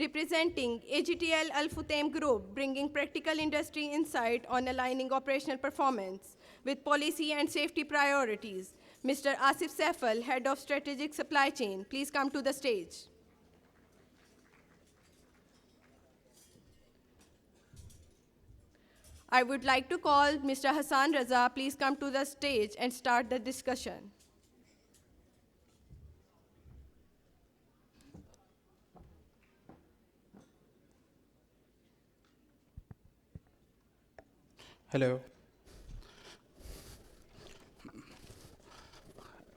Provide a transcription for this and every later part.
representing AGTL Al Futtaim Group, bringing practical industry insight on aligning operational performance with policy and safety priorities, Mr. Asif Saifal, Head of Strategic Supply Chain. Please come to the stage. I would like to call Mr. Hassan Raza. Please come to the stage and start the discussion. Hello.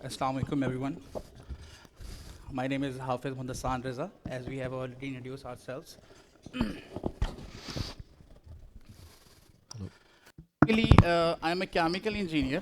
Assalamu alaikum, everyone. My name is Hafiz Mundasan Reza, as we have already introduced ourselves. Basically, I'm a chemical engineer,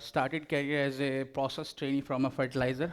Started career as a process trainee from a fertilizer.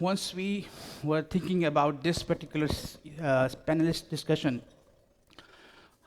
once we were thinking about this particular panelist discussion,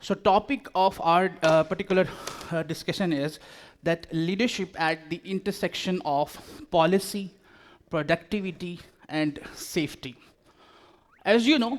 So topic of our particular discussion is that leadership at the intersection of policy, productivity and safety. As you know,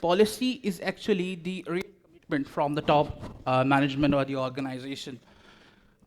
Policy is actually the real commitment from the top management or the organization.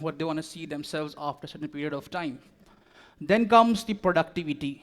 what they want to see themselves after a certain period of time. Then comes the productivity.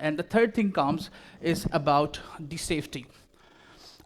And the third thing comes is about the safety.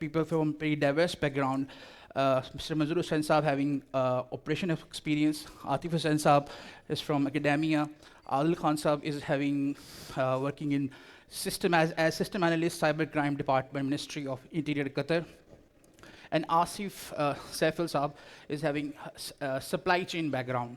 people from very diverse background. Mr. Mazhar Hussain Saab having operation experience. Atif Hussain Saab is from academia. Adil Khan Saab is having working in system as system analyst, cybercrime department, Ministry of Interior, Qatar. And Asif Saifal Saab is having supply chain background.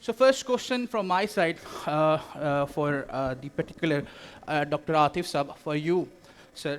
So first question from my side for the particular Dr. Atif Saab, for you, sir,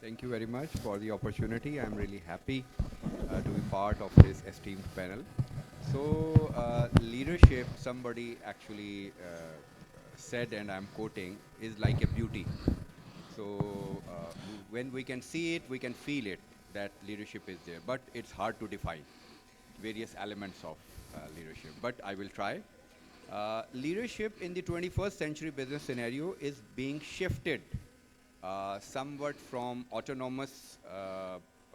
Thank you very much for the opportunity. I'm really happy to be part of this esteemed panel. So, leadership, somebody actually said, and I'm quoting, is like a beauty. So, when we can see it, we can feel it, that leadership is there. But it's hard to define various elements of leadership. But I will try. Leadership in the 21st century business scenario is being shifted somewhat from autonomous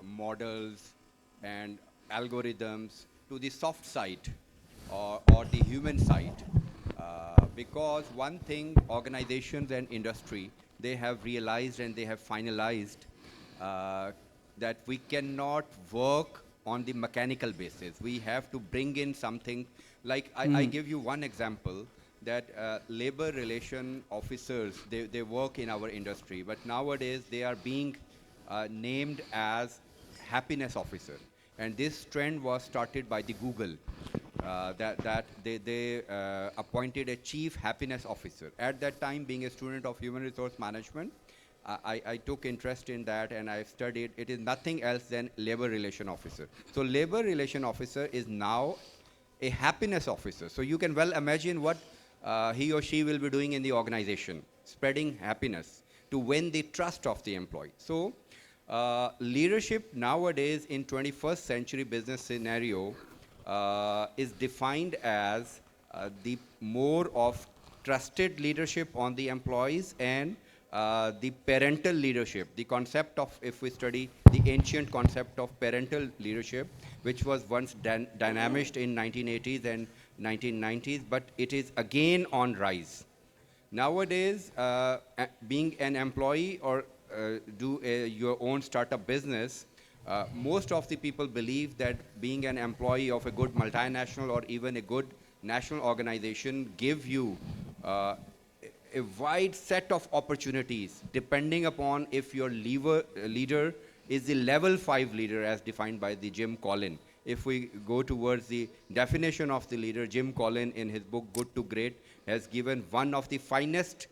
models and algorithms to the soft side or the human side. Because one thing organizations and industry, they have realized and they have finalized that we cannot work on the mechanical basis. We have to bring in something like, I give you one example, that labor relation officers, they work in our industry, but nowadays they are being named as happiness officer. And this trend was started by the Google, that they appointed a chief happiness officer. At that time, being a student of human resource management, I took interest in that and I studied. It is nothing else than labor relation officer. So labor relation officer is now a happiness officer. So you can well imagine what he or she will be doing in the organization, spreading happiness to win the trust of the employee. So leadership nowadays in 21st century business scenario is defined as the more of trusted leadership on the employees and the parental leadership, the concept of, if we study the ancient concept of parental leadership, which was once dynamized in 1980s and 1990s, but it is again on rise. Nowadays, being an employee or do your own startup business, most of the people believe that being an employee of a good multinational or even a good national organization give you a wide set of opportunities depending upon if your leader is the level 5 leader as defined by the Jim Collin. If we go towards the definition of the leader, Jim Collin in his book Good to Great has given one of the finest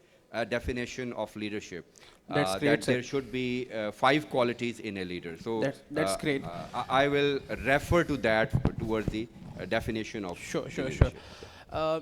definition of leadership. That's great, that sir. there should be 5 qualities in a leader. So That's great. I will refer to that towards the definition of Sure, the sure, leadership. sure.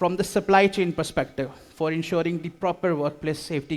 from the supply chain perspective for ensuring the proper workplace safety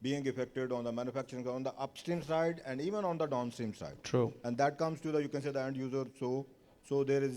being affected on the manufacturing on the upstream side and even on the downstream side True. and that comes to the you can say the end user so there is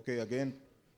okay again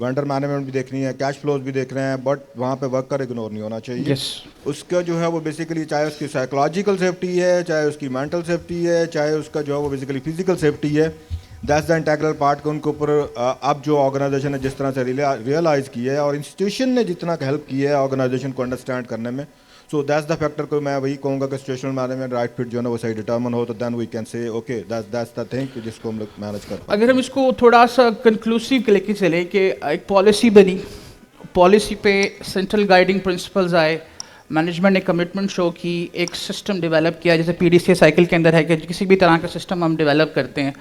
vendor management بھی دیکھنی ہے, cash flows بھی دیکھ رہے ہیں, but وہاں پہ worker ignore نہیں ہونا چاہیے. Yes. اس کا جو ہے وہ بیسیکلی چاہے اس کی سائیکولوجیکل سیفٹی ہے, چاہے اس کی مینٹل سیفٹی ہے, چاہے اس کا جو ہے وہ بیسیکلی فزیکل سیفٹی ہے, دیٹس دا انٹیگرل پارٹ کہ ان کے اوپر اب جو آرگنائزیشن نے جس طرح سے ریئلائز کی ہے اور انسٹیٹیوشن نے جتنا ہیلپ کی ہے آرگنائزیشن کو انڈرسٹینڈ کرنے میں, سو دیٹس دا فیکٹر کو میں وہی کہوں گا کہ سچویشنل مینجمنٹ رائٹ فٹ جو ہے نا وہ صحیح ڈٹرمن ہو تو دین وی کین سے اوکے دیٹس دا تھنگ جس کو ہم لوگ مینیج کر پائیں. اگر ہم اس کو تھوڑا سا کنکلوسیو لے کے چلیں کہ ایک پالیسی بنی, پالیسی پہ سینٹرل گائیڈنگ پرنسپلز آئے, مینجمنٹ نے کمٹمنٹ شو کی, ایک سسٹم ڈیولپ کیا جیسے پی ڈی سی سائیکل کے اندر ہے کہ کسی بھی طرح کا سسٹم ہم ڈیولپ کرتے ہیں.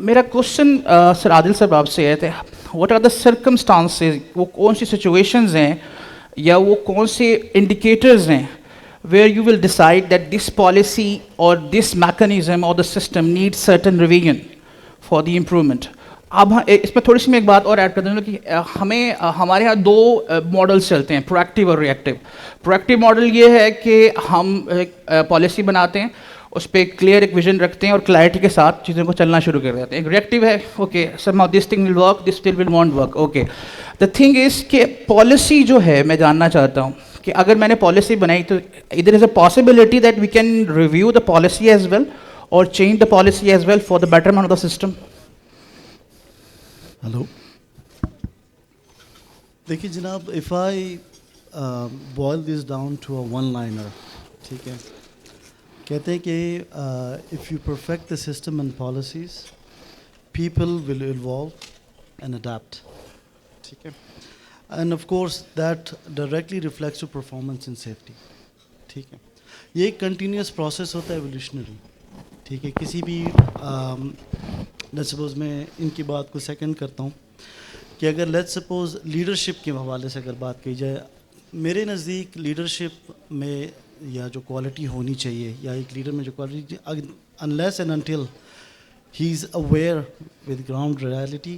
میرا کوشچن سر عادل صاحب آپ سے ہے تھے, واٹ آر دا سرکمسٹانسز, وہ کون سی سچویشنز ہیں یا وہ کون سے انڈیکیٹرز ہیں where you will decide that this policy or this mechanism or the system needs certain revision for the improvement. اب اس میں تھوڑی سی میں ایک بات اور ایڈ کر دوں کہ ہمیں ہمارے یہاں دو ماڈلس چلتے ہیں, پرویکٹیو اور ریئیکٹیو. پرویکٹیو ماڈل یہ ہے کہ ہم ایک پالیسی بناتے ہیں, اس پہ کلیئر ایک ویژن رکھتے ہیں اور کلیئرٹی کے ساتھ چیزوں کو چلنا شروع کر دیتے ہیں. ایک ریئیکٹیو ہے, okay some this thing will work, this thing will won't work, okay. The thing is کہ پالیسی جو ہے, میں جاننا چاہتا ہوں کہ اگر میں نے پالیسی بنائی تو ادھر is a possibility that we can review the policy as well اور change the policy as well for the betterment of the system. Hello, دیکھیے جناب, if I boil this down to a one liner, ٹھیک ہے, کہتے ہیں کہ if you perfect the system and policies people will evolve and adapt, ٹھیک ہے, and of course that directly reflects to performance in safety, ٹھیک ہے. یہ ایک کنٹینیوس پروسیس ہوتا ہے ایولیوشنری, ٹھیک ہے. کسی بھی لیٹ سپوز میں ان کی بات کو سیکنڈ کرتا ہوں کہ اگر لیٹ سپوز لیڈرشپ کے حوالے سے اگر بات کی جائے, میرے نزدیک لیڈرشپ میں یا جو کوالٹی ہونی چاہیے یا ایک لیڈر میں جو quality, unless and until he is aware with ground reality,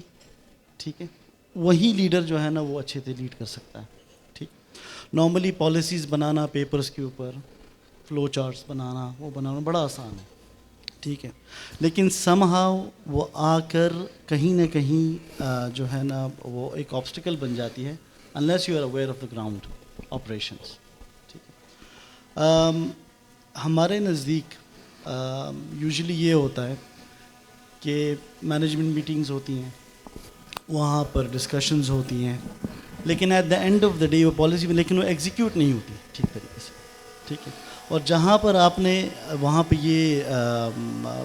ٹھیک ہے, وہی لیڈر جو ہے نا وہ اچھے سے لیڈ کر سکتا ہے, ٹھیک. نارملی پالیسیز بنانا پیپرز کے اوپر, فلو چارٹس بنانا, وہ بنانا بڑا آسان ہے, ٹھیک ہے, لیکن سم ہاؤ وہ آ کر کہیں نہ کہیں جو ہے نا وہ ایک آبسٹیکل بن جاتی ہے unless you are aware of the ground operations, ٹھیک ہے. ہمارے نزدیک یوزلی یہ ہوتا ہے کہ مینجمنٹ میٹنگز ہوتی ہیں, وہاں پر ڈسکشنز ہوتی ہیں, لیکن at the end of the day وہ پالیسی میں لیکن وہ ایگزیکیوٹ نہیں ہوتی ٹھیک طریقے سے, ٹھیک ہے. اور جہاں پر آپ نے وہاں پہ یہ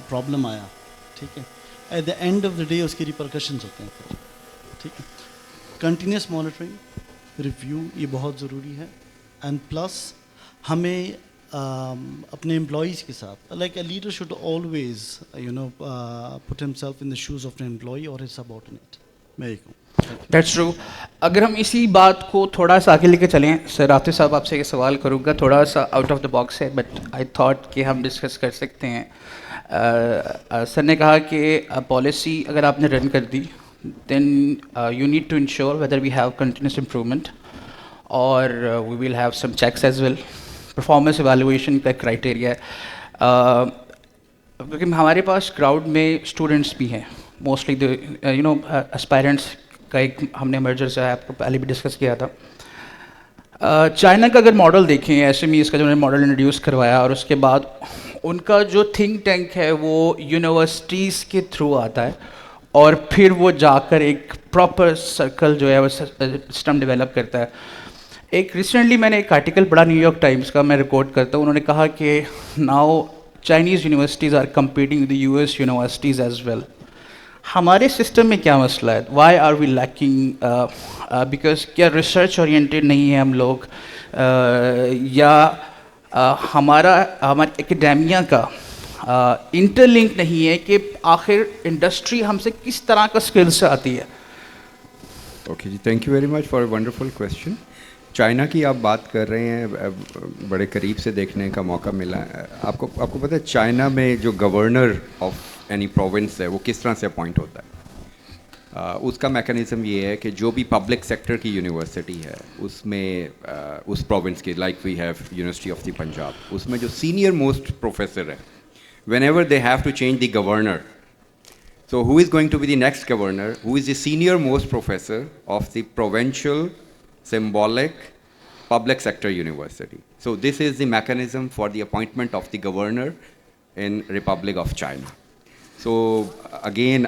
پرابلم آیا, ٹھیک ہے, at the end of the day اس کے ریپرکشنز ہوتے ہیں, ٹھیک ہے. کنٹینیوس مانیٹرنگ ریویو یہ بہت ضروری ہے, اینڈ پلس ہمیں اپنے امپلائیز کے ساتھ like a leader should always you know put himself in the shoes of an employee اور ہز سبارڈینیٹ, میں یہ کہوں. That's true. اگر ہم اسی بات کو تھوڑا سا آگے لے کے چلیں, سر عاطف صاحب آپ سے یہ سوال کروں گا, تھوڑا سا آؤٹ آف دا باکس ہے بٹ آئی تھاٹ کہ ہم ڈسکس کر سکتے ہیں. سر نے کہا کہ پالیسی اگر آپ نے رن کر دی then you need to ensure whether we have continuous improvement اور we will have some checks as well. Performance evaluation کا کرائٹیریا ہے, کیونکہ ہمارے پاس کراؤڈ میں اسٹوڈنٹس بھی ہیں, موسٹلی یو نو اسپائرنٹس کا ایک ہم نے مرجر جو ہے آپ کو پہلے بھی ڈسکس کیا تھا. چائنا کا اگر ماڈل دیکھیں, ایس ایم ایز کا جو انہوں نے ماڈل انٹروڈیوس کروایا, اور اس کے بعد ان کا جو تھنک ٹینک ہے وہ یونیورسٹیز کے تھرو آتا ہے اور پھر وہ جا کر ایک پراپر سرکل جو ہے وہ سسٹم ڈیولپ کرتا ہے. ایک ریسنٹلی میں نے ایک آرٹیکل پڑھا نیو یارک ٹائمس کا, میں ریکارڈ کرتا ہوں, انہوں نے کہا کہ now Chinese universities are competing with U S universities as well. ہمارے سسٹم میں کیا مسئلہ ہے, why are we lacking, because کیا ریسرچ اورینٹیڈ نہیں ہے ہم لوگ, یا ہمارا اکیڈیمیا کا انٹر لنک نہیں ہے کہ آخر انڈسٹری ہم سے کس طرح کا اسکلس آتی ہے. اوکے جی, thank you very much for a wonderful question. China کی آپ بات کر رہے ہیں, بڑے قریب سے دیکھنے کا موقع ملا. آپ کو پتہ ہے چائنا میں جو گورنر آف اینی پروونس ہے وہ کس طرح سے اپوائنٹ ہوتا ہے؟ اس کا میکانزم یہ ہے کہ جو بھی پبلک سیکٹر کی یونیورسٹی ہے اس میں اس پروونس کی, like we have university of the Punjab, اس میں جو سینئر موسٹ پروفیسر ہے, whenever they have to change the governor So who is going to be the next governor? Who is the senior most professor of the provincial symbolic public sector university? So this is the mechanism for the appointment of the governor in Republic of China. So again,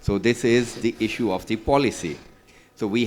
So this is the issue of the policy. So we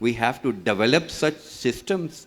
We have to develop such systems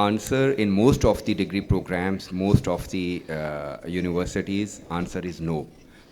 Answer in most of the degree programs, most of the universities, answer is no.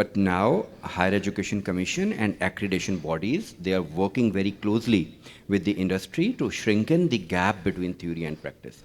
But now Higher Education Commission and accreditation bodies, they are working very closely with the industry to shrinken the gap between theory and practice.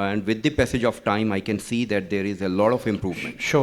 And with the passage of time, I can see that there is a lot of improvement. Sure.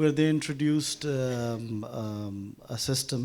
where they introduced a system,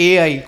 AI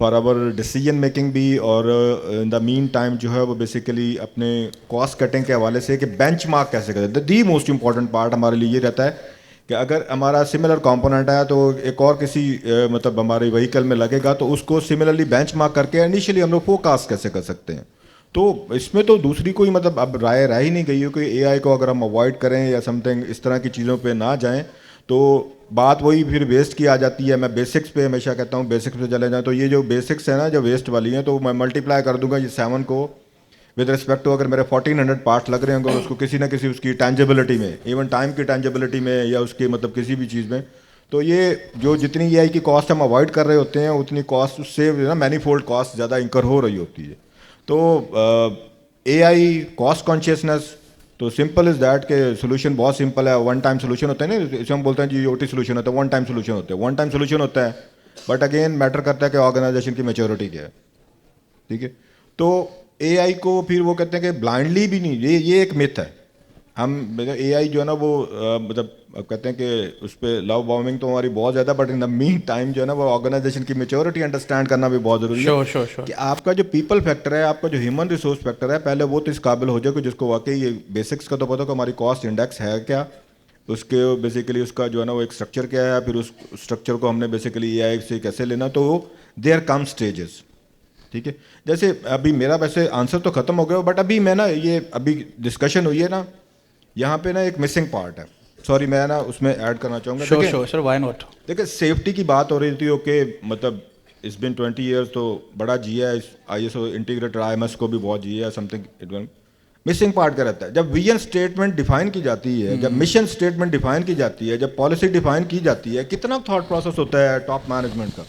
for our decision making بھی, اور ان دا مین time جو ہے وہ basically اپنے cost cutting کے حوالے سے کہ بینچ مارک کیسے کرتے ہیں. دی موسٹ امپورٹنٹ پارٹ ہمارے لیے یہ رہتا ہے کہ اگر ہمارا سملر کمپوننٹ ہے تو ایک اور کسی مطلب ہمارے وہیکل میں لگے گا تو اس کو سملرلی بینچ مارک کر کے انیشلی ہم لوگ فوکاسٹ کیسے کر سکتے ہیں. تو اس میں تو دوسری کوئی مطلب اب رائے ہی نہیں گئی ہے کہ اے آئی کو اگر ہم اوائڈ کریں یا سم تھنگ اس طرح کی چیزوں پہ نہ جائیں تو بات وہی پھر ویسٹ کی آ جاتی ہے. میں بیسکس پہ ہمیشہ کہتا ہوں بیسکس پہ چلے جائیں. تو یہ جو بیسکس ہیں نا جو ویسٹ والی ہیں تو میں ملٹیپلائی کر دوں گا یہ 7 کو ود رسپیکٹ ٹو اگر میرے 1400 پارٹس لگ رہے ہوں گے اس کو کسی نہ کسی اس کی ٹینجیبلٹی میں, ایون ٹائم کی ٹینجیبلٹی میں یا اس کی مطلب کسی بھی چیز میں, تو یہ جو جتنی اے آئی کی کاسٹ ہم اوائڈ کر رہے ہوتے ہیں اتنی کاسٹ اس سے نا مینی فولڈ کاسٹ زیادہ انکر ہو رہی ہوتی ہے. تو اے آئی کاسٹ کانشیسنس تو سمپل از دیٹ کہ سولوشن بہت سمپل ہے. ون ٹائم سولوشن ہوتا ہے نا, اسے ہم بولتے ہیں جی او ٹی سولوشن ہوتا ہے, ون ٹائم سولوشن ہوتا ہے. ون ٹائم سولوشن ہوتا ہے بٹ اگین میٹر کرتا ہے کہ آرگنائزیشن کی میچورٹی کیا ہے. ٹھیک ہے, تو اے آئی کو پھر وہ کہتے ہیں کہ بلائنڈلی بھی نہیں, یہ ایک میتھ ہے. ہم اے آئی جو ہے نا وہ مطلب کہتے ہیں کہ اس پہ لو بامبنگ تو ہماری بہت زیادہ, but in the main time جو ہے نا وہ آرگنائزیشن کی میچورٹی انڈرسٹینڈ کرنا بھی بہت ضروری ہے کہ آپ کا جو پیپل فیکٹر ہے, آپ کا جو ہیومن ریسورس فیکٹر ہے, پہلے وہ تو اس قابل ہو جائے کہ جس کو واقعی یہ بیسکس کا تو پتہ کہ ہماری کاسٹ انڈیکس ہے کیا, اس کے بیسیکلی اس کا جو ہے نا وہ ایک اسٹرکچر کیا ہے, پھر اس اسٹرکچر کو ہم نے بیسیکلی اے آئی سے کیسے لینا. تو دیر کم اسٹیجز. ٹھیک ہے, جیسے ابھی میرا ویسے آنسر تو ختم ہو گیا بٹ ابھی میں نا یہ ابھی ڈسکشن ہوئی ہے نا یہاں پہ نا ایک مسنگ پارٹ ہے. سوری میں نا اس میں ایڈ کرنا چاہوں گا. دیکھیں سیفٹی کی بات ہو رہی تھی, اوکے مطلب اس بن 20 ایئرس تو بڑا جیا ہے, I S O integrator I am S کو بھی بہت جیا ہے. سم تھنگ مسنگ پارٹ کا رہتا ہے جب ویژن اسٹیٹمنٹ ڈیفائن کی جاتی ہے, جب مشن اسٹیٹمنٹ ڈیفائن کی جاتی ہے, جب پالیسی ڈیفائن کی جاتی ہے, کتنا تھاٹ پروسیس ہوتا ہے ٹاپ مینجمنٹ کا.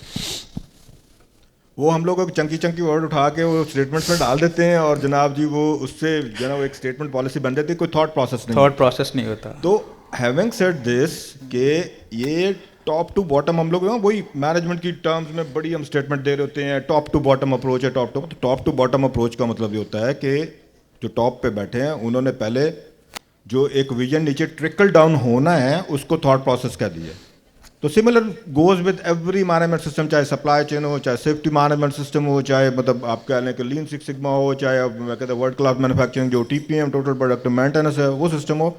وہ ہم لوگ ایک چنکی ورڈ اٹھا کے وہ اسٹیٹمنٹس میں ڈال دیتے ہیں اور جناب جی وہ اس سے جو ہے نا وہ ایک اسٹیٹمنٹ پالیسی بن جاتی ہے, کوئی تھاٹ پروسیس نہیں ہوتا. تو ہیونگ سیڈ دس کہ یہ ٹاپ ٹو باٹم ہم لوگ وہی مینجمنٹ کی ٹرمز میں بڑی ہم اسٹیٹمنٹ دے رہے ہوتے ہیں, ٹاپ ٹو باٹم اپروچ ہے. ٹاپ ٹو باٹم اپروچ کا مطلب یہ ہوتا ہے کہ جو ٹاپ پہ بیٹھے ہیں انہوں نے پہلے جو ایک ویژن نیچے ٹرکل ڈاؤن ہونا ہے اس کو تھاٹ پروسیس کہہ دیا. تو similar goes with every management system, چاہے سپلائی چین ہو, چاہے سیفٹی مینجمنٹ سسٹم ہو, چاہے مطلب آپ کہہ لیں کہ لین سکس سگما ہو, چاہے میں کہتے ہیں ورلڈ کلاس مینوفیکچرنگ جو T P M total product maintenance ہے وہ سسٹم ہو,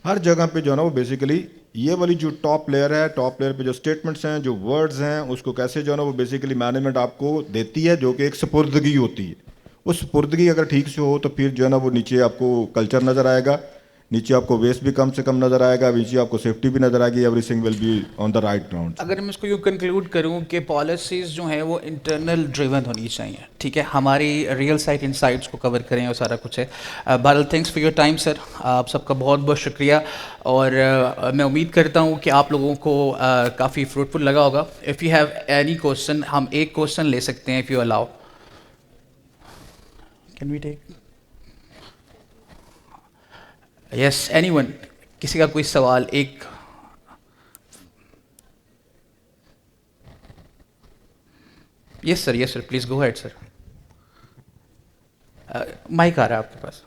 ہر جگہ پہ جو ہے نا وہ بیسیکلی یہ والی جو ٹاپ لیئر ہے, ٹاپ لیئر پہ جو اسٹیٹمنٹس ہیں, جو ورڈز ہیں, اس کو کیسے جو ہے نا وہ بیسیکلی مینجمنٹ آپ کو دیتی ہے جو کہ ایک سپردگی ہوتی ہے. اس سپردگی اگر ٹھیک سے ہو تو پھر جو ہے نا وہ نیچے آپ کو کلچر نظر آئے گا, نیچے آپ کو ویسٹ بھی کم سے کم نظر آئے گا, نیچے آپ کو سیفٹی بھی نظر آئے گی, everything will be on the right ground. اگر میں اس کو یوں کنکلوڈ کروں کہ پالیسیز جو ہیں وہ انٹرنل ڈریون ہونی چاہیے. ٹھیک ہے, ہماری ریئل سائٹ انسائٹس کو کور کریں اور سارا کچھ ہے. بہرحال تھینکس فار یور ٹائم سر, آپ سب کا بہت بہت شکریہ, اور میں امید کرتا ہوں کہ آپ لوگوں کو کافی فروٹفل لگا ہوگا. If you have any question, ہم ایک کوشچن لے سکتے ہیں if you allow. Can we take yes any one, کسی کا کوئی سوال ایک. Yes sir please go ahead sir. Mike آ رہا ہے آپ کے پاس,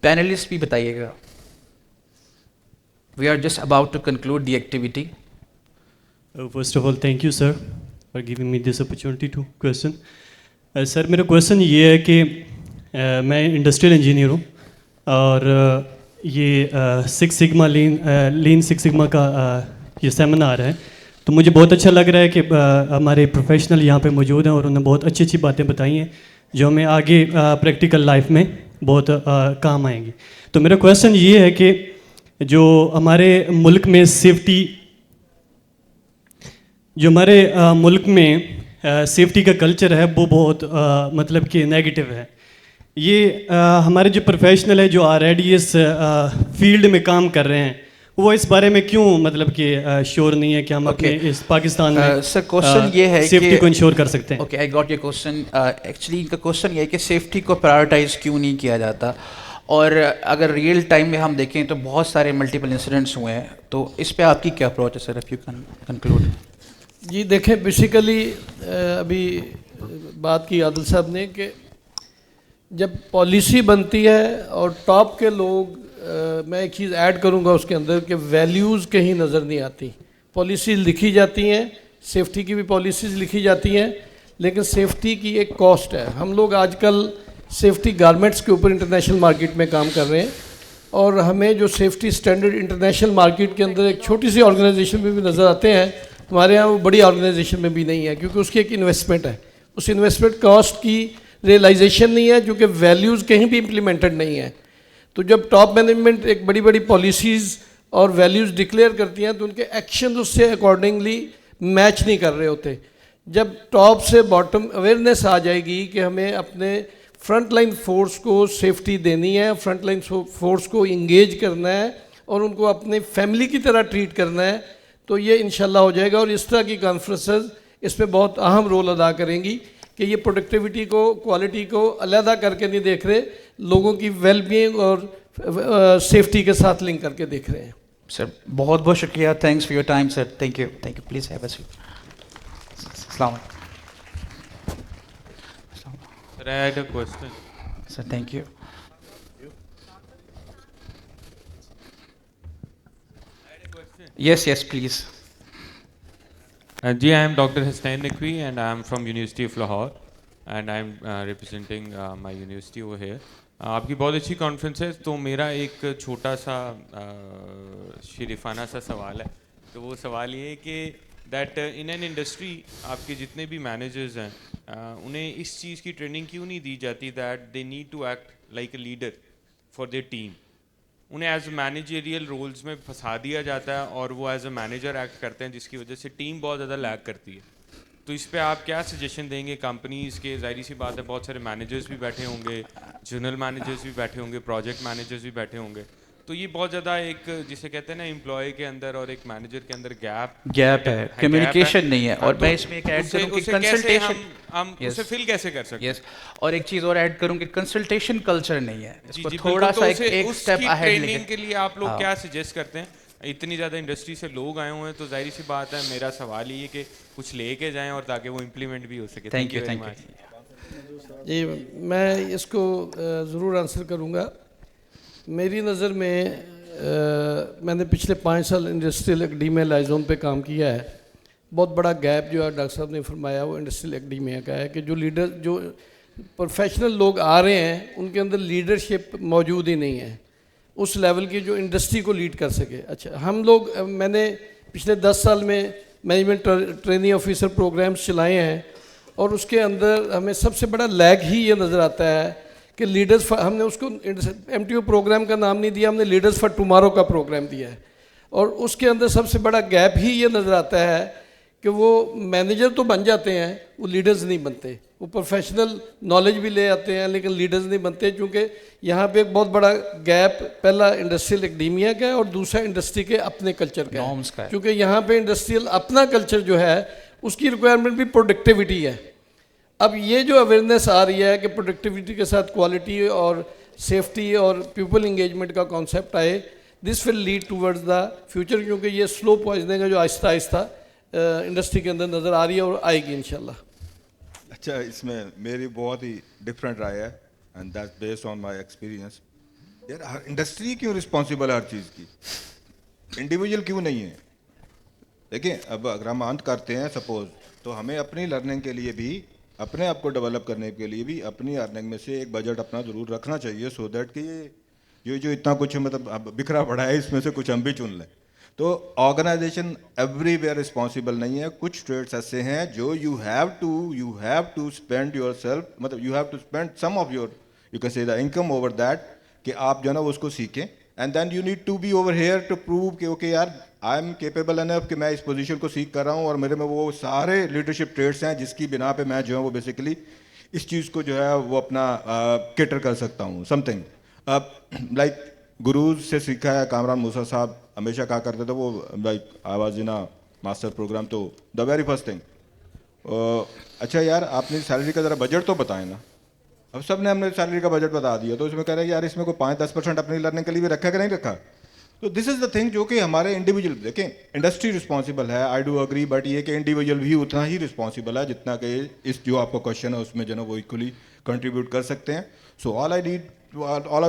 پینلسٹ بھی بتائیے گا. We are just about to conclude the activity. First of all thank you sir for giving me this opportunity to question. Sir میرا کویشچن یہ ہے کہ میں انڈسٹریل انجینئر ہوں اور یہ سکس سگما لین سکس سگما کا یہ سیمینار ہے, تو مجھے بہت اچھا لگ رہا ہے کہ ہمارے پروفیشنل یہاں پہ موجود ہیں اور انہوں نے بہت اچھی اچھی باتیں بتائی ہیں جو ہمیں آگے پریکٹیکل لائف میں بہت کام آئیں گی. تو میرا کویشچن یہ ہے کہ جو ہمارے ملک میں سیفٹی سیفٹی کا کلچر ہے وہ بہت مطلب کہ نیگیٹو ہے. یہ ہمارے جو پروفیشنل ہے جو آلریڈی اس فیلڈ میں کام کر رہے ہیں وہ اس بارے میں کیوں مطلب کہ شور نہیں ہے کہ ہم اپنے اس پاکستان میں سر کوشچن یہ ہے سیفٹی کو انشور کر سکتے ہیں. Okay I got your question. Actually ان کا کوشچن یہ ہے کہ سیفٹی کو پرائورٹائز کیوں نہیں کیا جاتا, اور اگر ریئل ٹائم میں ہم دیکھیں تو بہت سارے ملٹیپل انسیڈنٹس ہوئے ہیں, تو اس پہ آپ کی کیا اپروچ ہے sir if you can conclude. جی دیکھیں بیسیکلی ابھی بات کی عادل صاحب نے کہ جب پالیسی بنتی ہے اور ٹاپ کے لوگ, میں ایک چیز ایڈ کروں گا اس کے اندر کہ ویلیوز کہیں نظر نہیں آتی. پالیسی لکھی جاتی ہیں سیفٹی کی بھی پالیسیز لکھی جاتی ہیں، لیکن سیفٹی کی ایک کاسٹ ہے. ہم لوگ آج کل سیفٹی گارمنٹس کے اوپر انٹرنیشنل مارکیٹ میں کام کر رہے ہیں، اور ہمیں جو سیفٹی سٹینڈرڈ انٹرنیشنل مارکیٹ کے اندر ایک چھوٹی سی آرگنائزیشن میں بھی نظر آتے ہیں، ہمارے ہاں وہ بڑی آرگنائزیشن میں بھی نہیں ہے، کیونکہ اس کی ایک انویسٹمنٹ ہے. اس انویسٹمنٹ کاسٹ کی ریئلائزیشن نہیں ہے، کیونکہ ویلیوز کہیں بھی امپلیمنٹڈ نہیں ہیں. تو جب ٹاپ مینجمنٹ ایک بڑی بڑی پالیسیز اور ویلیوز ڈکلیئر کرتی ہیں تو ان کے ایکشن اس سے اکارڈنگلی میچ نہیں کر رہے ہوتے. جب ٹاپ سے باٹم اویئرنیس آ جائے گی کہ ہمیں اپنے فرنٹ لائن فورس کو سیفٹی دینی ہے، فرنٹ لائن فورس کو انگیج کرنا ہے اور ان کو اپنے فیملی کی طرح ٹریٹ کرنا ہے، تو یہ انشاءاللہ ہو جائے گا. اور اس طرح کی کانفرنسز اس میں بہت اہم رول ادا کریں گی کہ یہ پروڈکٹیوٹی کو، کوالٹی کو علیحدہ کر کے نہیں دیکھ رہے، لوگوں کی ویل بینگ اور سیفٹی کے ساتھ لنک کر کے دیکھ رہے ہیں. سر بہت بہت شکریہ. Thanks for your time sir. Thank you. Please have a seat. السلام علیکم. Sir, I had a question. Sir thank you. Yes, please. Ji, I am Dr. Hasnain Naqvi and I am from University of Lahore and I am representing my university over here. آپ کی بہت اچھی conference ہے. تو میرا ایک چھوٹا سا شریفانہ سا سوال ہے. تو وہ سوال یہ ہے کہ دیٹ ان این انڈسٹری آپ کے جتنے بھی مینیجرز ہیں انہیں اس چیز کی ٹریننگ کیوں نہیں دی جاتی that they need to act like a leader for their team. انہیں ایز اے مینیجریل رولز میں پھنسا دیا جاتا ہے اور وہ ایز اے مینیجر ایکٹ کرتے ہیں، جس کی وجہ سے ٹیم بہت زیادہ لیگ کرتی ہے. تو اس پہ آپ کیا سجیشن دیں گے کمپنیز کے؟ ظاہری سی بات ہے بہت سارے مینیجرز بھی بیٹھے ہوں گے، جنرل مینیجرز بھی بیٹھے ہوں گے، پروجیکٹ مینیجرز بھی بیٹھے ہوں گے. تو یہ بہت زیادہ ایک جسے کہتے ہیں نا امپلائی کے اندر اور ایک مینیجر کے اندر گیپ ہے، کمیونیکیشن نہیں ہے. اور میں اس میں ایک ایڈ کروں کہ کنسلٹیشن، ہم اسے فل کیسے کر سکتے ہیں؟ یس. اور ایک چیز اور ایڈ کروں کہ کنسلٹیشن کلچر نہیں ہے. اس کو تھوڑا سا ایک اسٹیپ اہیڈ لے کے لیے آپ لوگ کیا سجیسٹ کرتے ہیں؟ اتنی زیادہ انڈسٹری سے لوگ آئے ہوئے ہیں تو ظاہری سی بات ہے میرا سوال یہ ہے کہ کچھ لے کے جائیں اور تاکہ وہ امپلیمنٹ بھی ہو سکے. Thank you. جی میں اس کو ضرور آنسر کروں گا. میری نظر میں نے پچھلے 5 سال انڈسٹریل اکیڈیمیا لائزون پہ کام کیا ہے. بہت بڑا گیپ جو ہے ڈاکٹر صاحب نے فرمایا وہ انڈسٹریل اکیڈیمیا کا ہے کہ جو لیڈر، جو پروفیشنل لوگ آ رہے ہیں ان کے اندر لیڈرشپ موجود ہی نہیں ہے اس لیول کی جو انڈسٹری کو لیڈ کر سکے. اچھا ہم لوگ، میں نے پچھلے 10 سال میں مینجمنٹ ٹریننگ آفیسر پروگرامز چلائے ہیں اور اس کے اندر ہمیں سب سے بڑا لیگ ہی یہ نظر آتا ہے کہ لیڈرز، ہم نے اس کو ایم ٹی او پروگرام کا نام نہیں دیا، ہم نے لیڈرز فار ٹمارو کا پروگرام دیا ہے. اور اس کے اندر سب سے بڑا گیپ ہی یہ نظر آتا ہے کہ وہ مینیجر تو بن جاتے ہیں، وہ لیڈرز نہیں بنتے. وہ پروفیشنل نالج بھی لے آتے ہیں لیکن لیڈرز نہیں بنتے، کیونکہ یہاں پہ ایک بہت بڑا گیپ پہلا انڈسٹریل اکیڈیمیا کا ہے اور دوسرا انڈسٹری کے اپنے کلچر کا ہے. کیونکہ یہاں پہ انڈسٹریل اپنا کلچر جو ہے اس کی ریکوائرمنٹ بھی پروڈکٹیوٹی ہے. اب یہ جو اویئرنیس آ رہی ہے کہ پروڈکٹیوٹی کے ساتھ کوالٹی اور سیفٹی اور پیپل انگیجمنٹ کا کانسیپٹ آئے، this will lead towards the future, کیونکہ یہ سلو پوائزننگ ہے جو آہستہ آہستہ انڈسٹری کے اندر نظر آ رہی ہے اور آئے گی انشاءاللہ. اچھا اس میں میری بہت ہی ڈفرینٹ رائے ہے and that's based on my experience. یار ہر انڈسٹری کیوں رسپانسیبل ہے ہر چیز کی، انڈیویجول کیوں نہیں ہے؟ دیکھیں اب اگر ہم انت کرتے ہیں سپوز، تو ہمیں اپنی لرننگ کے لیے بھی، اپنے آپ کو ڈیولپ کرنے کے لیے بھی اپنی ارننگ میں سے ایک بجٹ اپنا ضرور رکھنا چاہیے، سو دیٹ کہ یہ جو اتنا کچھ مطلب بکھرا پڑا ہے اس میں سے کچھ ہم بھی چن لیں. تو آرگنائزیشن ایوری ویئر رسپانسیبل نہیں ہے. کچھ ٹریڈس ایسے ہیں جو you have to spend yourself, مطلب you have to spend some of your you can say the income over that, کہ آپ جو ہے نا اس کو سیکھیں. And then you need to be over here to prove کہ اوکے یار آئی ایم کیپیبل انف کہ میں اس پوزیشن کو سیکھ کر رہا ہوں اور میرے میں وہ سارے لیڈرشپ ٹریٹس ہیں جس کی بنا پہ میں جو ہے وہ بیسیکلی اس چیز کو جو ہے وہ اپنا کیٹر کر سکتا ہوں. سم تھنگ لائک گروز سے سیکھا ہے. کامران موسیٰ صاحب ہمیشہ کہا کرتے تھے وہ like I was in master program, تو دا ویری فرسٹ تھنگ، اچھا یار آپ نے سیلری کا ذرا بجٹ تو بتائیں نا. اب سب نے ہم نے سیلری کا بجٹ بتا دیا تو اس میں کہہ رہے ہیں یار اس میں کوئی 5-10% اپنی لرننگ کے لیے بھی رکھا کہ نہیں رکھا. تو دس از دا تھنگ جو کہ ہمارے انڈیویجول، دیکھیں انڈسٹری رسپانسیبل ہے، آئی ڈو اگری، بٹ یہ کہ انڈیویجول بھی اتنا ہی رسپانسیبل ہے جتنا کہ اس جو آپ کا کوشچن ہے اس میں جو ہے وہ ایکولی کنٹریبیوٹ کر سکتے ہیں. So all I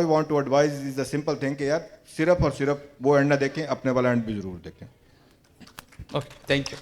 want to advise is the simple thing کہ یار صرف اور صرف وہ اینڈ نہ دیکھیں، اپنے والا اینڈ بھی ضرور دیکھیں. Okay thank you.